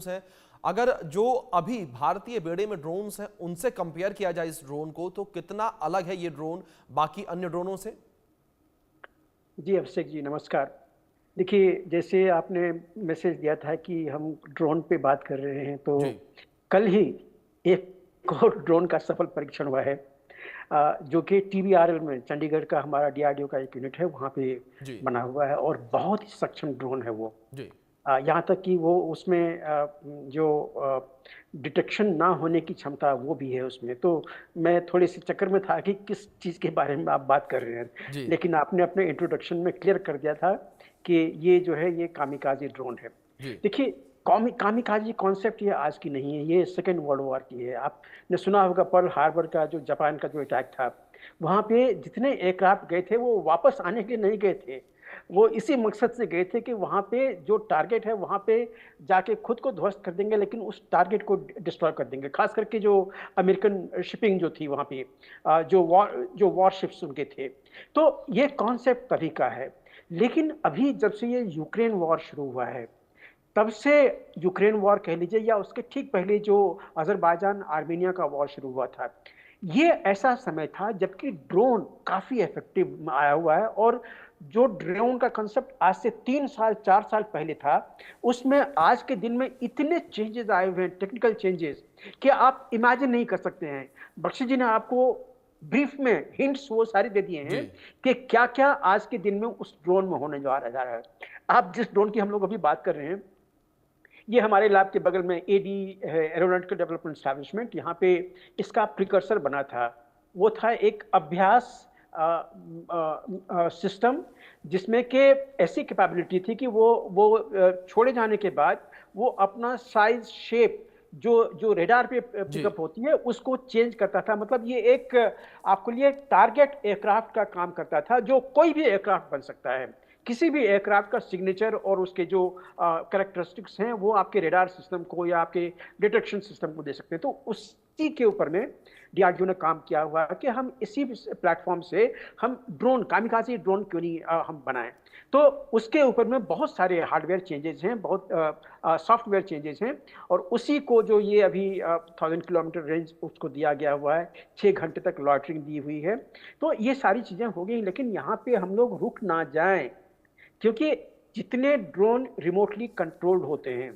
हैं, अगर जो अभी भारतीय बेड़े में ड्रोन्स हैं उनसे कंपेयर किया जाए इस ड्रोन को, तो कितना अलग है ये ड्रोन बाकी अन्य ड्रोनों से? जी, अभिषेक जी, नमस्कार। देखिए, जैसे आपने मैसेज दिया था कि हम ड्रोन पे बात कर रहे हैं, जी। तो कल ही एक और ड्रोन का सफल परीक्षण हुआ है, जो कि टीवीआरएल में चंडीगढ़ का हमारा डीआरडीओ का एक यूनिट है, वहाँ पे जी। बना हुआ है और बहुत ही सक्षम ड्रोन है वो। जी। यहाँ तक कि वो उसमें जो डिटेक्शन ना होने की क्षमता वो भी है उसमें। तो मैं थोड़े-से चक्कर में था कि किस चीज़ के बारे में आप बात कर रहे हैं। जी। लेकिन आपने अपने इंट्रोडक्शन में क्लियर कर दिया था कि ये जो है ये कामिकाज़े ड्रोन है। जी। देखिए, कामिकाज़े कॉन्सेप्ट ये आज की नहीं है, ये सेकंड वर्ल्ड वॉर की है। आपने सुना होगा पर्ल हार्बर का जो जापान का जो अटैक था, वहाँ पे जितने एयरक्राफ्ट गए थे वो वापस आने के लिए नहीं गए थे। वो इसी मकसद से गए थे कि वहाँ पे जो टारगेट है वहाँ पे जाके खुद को ध्वस्त कर देंगे, लेकिन उस टारगेट को डिस्ट्रॉय कर देंगे। खास करके जो अमेरिकन शिपिंग जो थी वहाँ पे, जो वॉरशिप्स उनके थे। तो ये कॉन्सेप्ट तभी का है। लेकिन अभी जब से ये यूक्रेन वॉर शुरू हुआ है, तब से यूक्रेन वॉर कह लीजिए या उसके ठीक पहले जो अज़रबैजान आर्मेनिया का वॉर शुरू हुआ था, ये ऐसा समय था जबकि ड्रोन काफ़ी इफ़ेक्टिव आया हुआ है। और जो ड्रोन का कांसेप्ट आज से 3 साल 4 साल पहले था, उसमें आज के दिन में इतने चेंजेज़ आए हुए हैं, टेक्निकल चेंजेज़, कि आप इमेजिन नहीं कर सकते हैं। बख्शी जी ने आपको ब्रीफ में हिंट्स वो सारे दे दिए जी। हैं कि क्या-क्या आज के दिन में उस ड्रोन में होने जा रहा है। आप जिस ड्रोन की हम लोग अभी बात कर रहे हैं, ये हमारे लैब के बगल में एडी है, एरोनॉटिकल डेवलपमेंट एस्टैब्लिशमेंट, यहाँ पे इसका प्रिकर्सर बना था। वो था एक अभ्यास सिस्टम, जिसमें कि ऐसी कैपेबिलिटी थी कि वो छोड़े जाने के बाद वो अपना साइज शेप जो जो रेडार पे जी। पिकअप होती है उसको चेंज करता था। मतलब ये एक आपके लिए टारगेट एयरक्राफ्ट का काम करता था, जो कोई भी एयरक्राफ्ट बन सकता है। किसी भी एयरक्राफ्ट का सिग्नेचर और उसके जो कैरेक्टरिस्टिक्स हैं वो आपके रेडार सिस्टम को या आपके डिटेक्शन सिस्टम को दे सकते हैं। तो उसी के ऊपर में डीआरडीओ ने काम किया हुआ है कि हम इसी प्लेटफॉर्म से हम ड्रोन कामिकाज़े ड्रोन क्यों नहीं हम बनाएं। तो उसके ऊपर में बहुत सारे हार्डवेयर चेंजेस हैं, बहुत सॉफ्टवेयर चेंजेस हैं। और उसी को जो ये अभी 1000 किलोमीटर रेंज उसको दिया गया हुआ है, 6 घंटे तक लॉटरिंग दी हुई है। तो ये सारी चीज़ें हो गई, लेकिन यहाँ पे हम लोग रुक ना जाएं, क्योंकि जितने ड्रोन रिमोटली कंट्रोल्ड होते हैं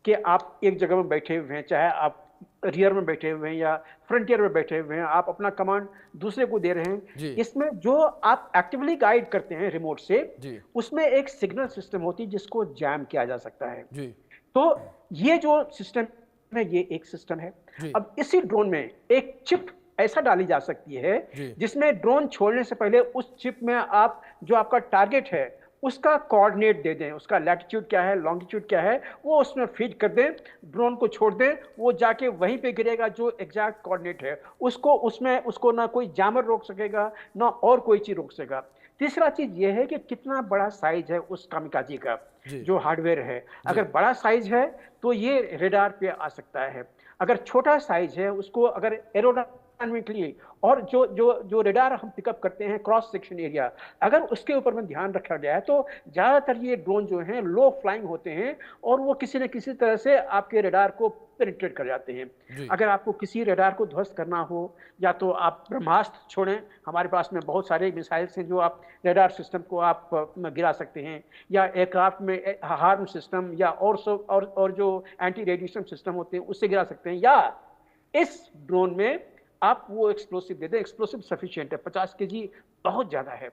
कि आप एक जगह में बैठे हुए हैं, चाहे आप रियर में बैठे हुए हैं या फ्रंटियर में बैठे हुए हैं, आप अपना कमांड दूसरे को दे रहे हैं। जी। इसमें जो आप एक्टिवली गाइड करते हैं रिमोट से, जी। उसमें एक सिग्नल सिस्टम होती है जिसको जैम किया जा सकता है। जी। तो ये जो सिस्टम है ये एक सिस्टम है। जी। अब इसी ड्रोन में एक चिप ऐसा डाली जा सकती है जी। जिसमें ड्रोन छोड़ने से पहले उस चिप में आप जो आपका टारगेट है उसका कोऑर्डिनेट दे दें, उसका लैटिट्यूड क्या है, लॉन्गिट्यूड क्या है, वो उसमें फीड कर दें, ड्रोन को छोड़ दें, वो जाके वहीं पे गिरेगा जो एग्जैक्ट कोऑर्डिनेट है। उसको उसमें उसको ना कोई जैमर रोक सकेगा, ना और कोई चीज रोक सकेगा। तीसरा चीज ये है कि कितना बड़ा साइज है उस कामिकाज़े का, जी। जो हार्डवेयर है। जी। अगर बड़ा साइज है तो ये रेडार पे आ सकता है। अगर छोटा साइज है, उसको अगर एरोडायनामिकली और जो जो जो रेडार हम पिकअप करते हैं क्रॉस सेक्शन एरिया, अगर उसके ऊपर में ध्यान रखा गया है, तो ज्यादातर ये ड्रोन जो हैं लो फ्लाइंग होते हैं और वो किसी न किसी तरह से आपके रेडार को पेनिट्रेट कर जाते हैं। जी। अगर आपको किसी रेडार को ध्वस्त करना हो, या तो आप ब्रह्मास्त्र छोड़ें, हमारे पास में बहुत सारे मिसाइल्स हैं जो आप रेडार सिस्टम को आप गिरा सकते हैं, या एयरक्राफ्ट में हार्म सिस्टम या और सब और जो एंटी रेडिएशन सिस्टम होते हैं उससे गिरा सकते हैं। या इस ड्रोन में आप वो एक्सप्लोसिव दे दें, एक्सप्लोसिव सफिशिएंट है, 50 केजी बहुत ज्यादा है,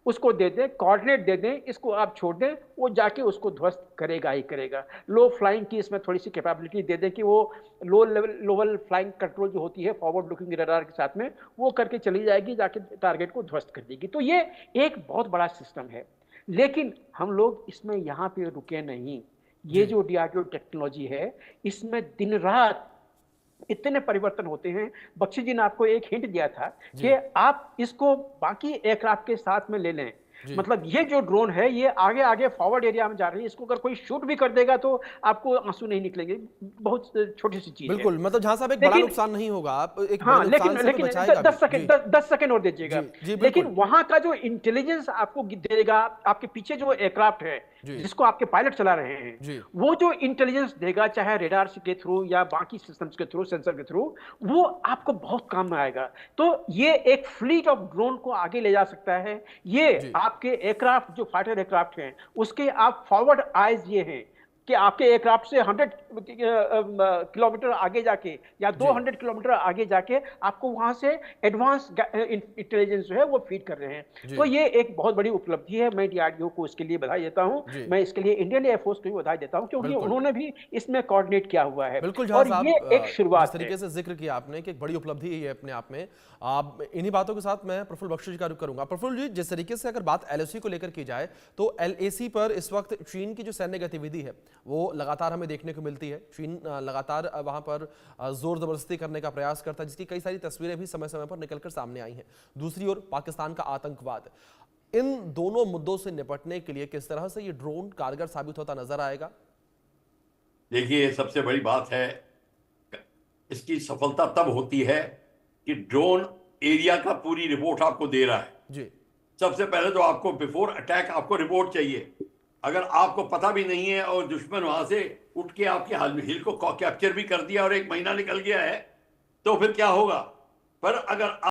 उसको दे दें, कोऑर्डिनेट दे दें, इसको आप छोड़ दें, वो जाके उसको ध्वस्त करेगा ही करेगा। लो फ्लाइंग की इसमें थोड़ी सी कैपेबिलिटी दे दें कि वो लोअर फ्लाइंग कंट्रोल जो होती है फॉरवर्ड लुकिंग रडार के साथ में, वो करके चली जाएगी, जाके टारगेट को ध्वस्त कर देगी। तो ये एक बहुत बड़ा सिस्टम है। लेकिन हम लोग इसमें यहाँ पे रुके नहीं। ये जी। जो डीआरडीओ टेक्नोलॉजी है, इसमें दिन रात इतने परिवर्तन होते हैं। बख्शी जी ने आपको एक हिंट दिया था कि जी। आप इसको बाकी एयरक्राफ्ट के साथ में ले लें। जी। मतलब ये जो ड्रोन है ये आगे आगे फॉरवर्ड एरिया में जा रही है, इसको अगर कोई शूट भी कर देगा तो आपको आंसू नहीं निकलेंगे, बहुत छोटी सी चीज है। बिल्कुल, मतलब जहां साहब एक बड़ा लेकिन नुकसान नहीं होगा, आप एक बड़े हाँ, लेकिन नुकसान से हमें लेकिन बचाएगा भी। 10 सेकंड जी 10 सेकंड और दीजिएगा। जी जी लेकिन बिल्कुल। वहाँ का जो इंटेलिजेंस आपको देगा, आपके पीछे जो एयरक्राफ्ट है, जी जिसको आपके पायलट चला रहे हैं, जी वो जो इंटेलिजेंस देगा, चाहे रेडार के थ्रू या बाकी सिस्टम्स के थ्रू, सेंसर के थ्रू, वो आपको बहुत काम में आएगा। तो ये एक फ्लीट ऑफ ड्रोन को आगे ले जा सकता है। ये जी आपके एयरक्राफ्ट, जो फाइटर एयरक्राफ्ट हैं, उसके आप फॉरवर्ड आइज ये हैं कि आपके एयरक्राफ्ट से 100 किलोमीटर आगे जाके या जी 200 किलोमीटर आगे जाके आपको वहां से एडवांस इंटेलिजेंस जो है वो फीड कर रहे हैं। जी तो ये एक बहुत बड़ी उपलब्धि है, मैं डीआरडीओ को इसके लिए बधाई देता हूं। जी मैं इसके लिए इंडियन एयरफोर्स को भी बधाई देता हूं, क्योंकि बिल्कुल उन्होंने भी इसमें कोऑर्डिनेट किया हुआ है बिल्कुल। जहां और ये साहब एक जिस शुरुआत है। तरीके से जिक्र किया आपने कि एक बड़ी उपलब्धि है ये अपने आप में, आप इन्हीं बातों के साथ मैं प्रफुल्ल बख्शी जी का रुख करूंगा। प्रफुल्ल जी, जिस तरीके से अगर बात एलओसी को लेकर की जाए तो एलएसी पर इस वक्त चीन की जो सैन्य गतिविधि है वो लगातार हमें देखने को मिलती है। चीन लगातार वहां पर जोर जबरदस्ती करने का प्रयास करता है, जिसकी कई सारी तस्वीरें भी समय समय पर निकलकर सामने आई हैं। दूसरी ओर पाकिस्तान का आतंकवाद, इन दोनों मुद्दों से निपटने के लिए किस तरह से ये ड्रोन कारगर साबित होता नजर आएगा? देखिए, सबसे बड़ी बात है, इसकी सफलता तब होती है कि ड्रोन एरिया का पूरी रिपोर्ट आपको दे रहा है। जी सबसे पहले तो आपको बिफोर अटैक आपको रिपोर्ट चाहिए। अगर आपको पता भी नहीं है और दुश्मन वहां से उठ के आपके हिल को कैप्चर भी कर दिया और 1 महीना निकल गया है, तो फिर क्या होगा। पर अगर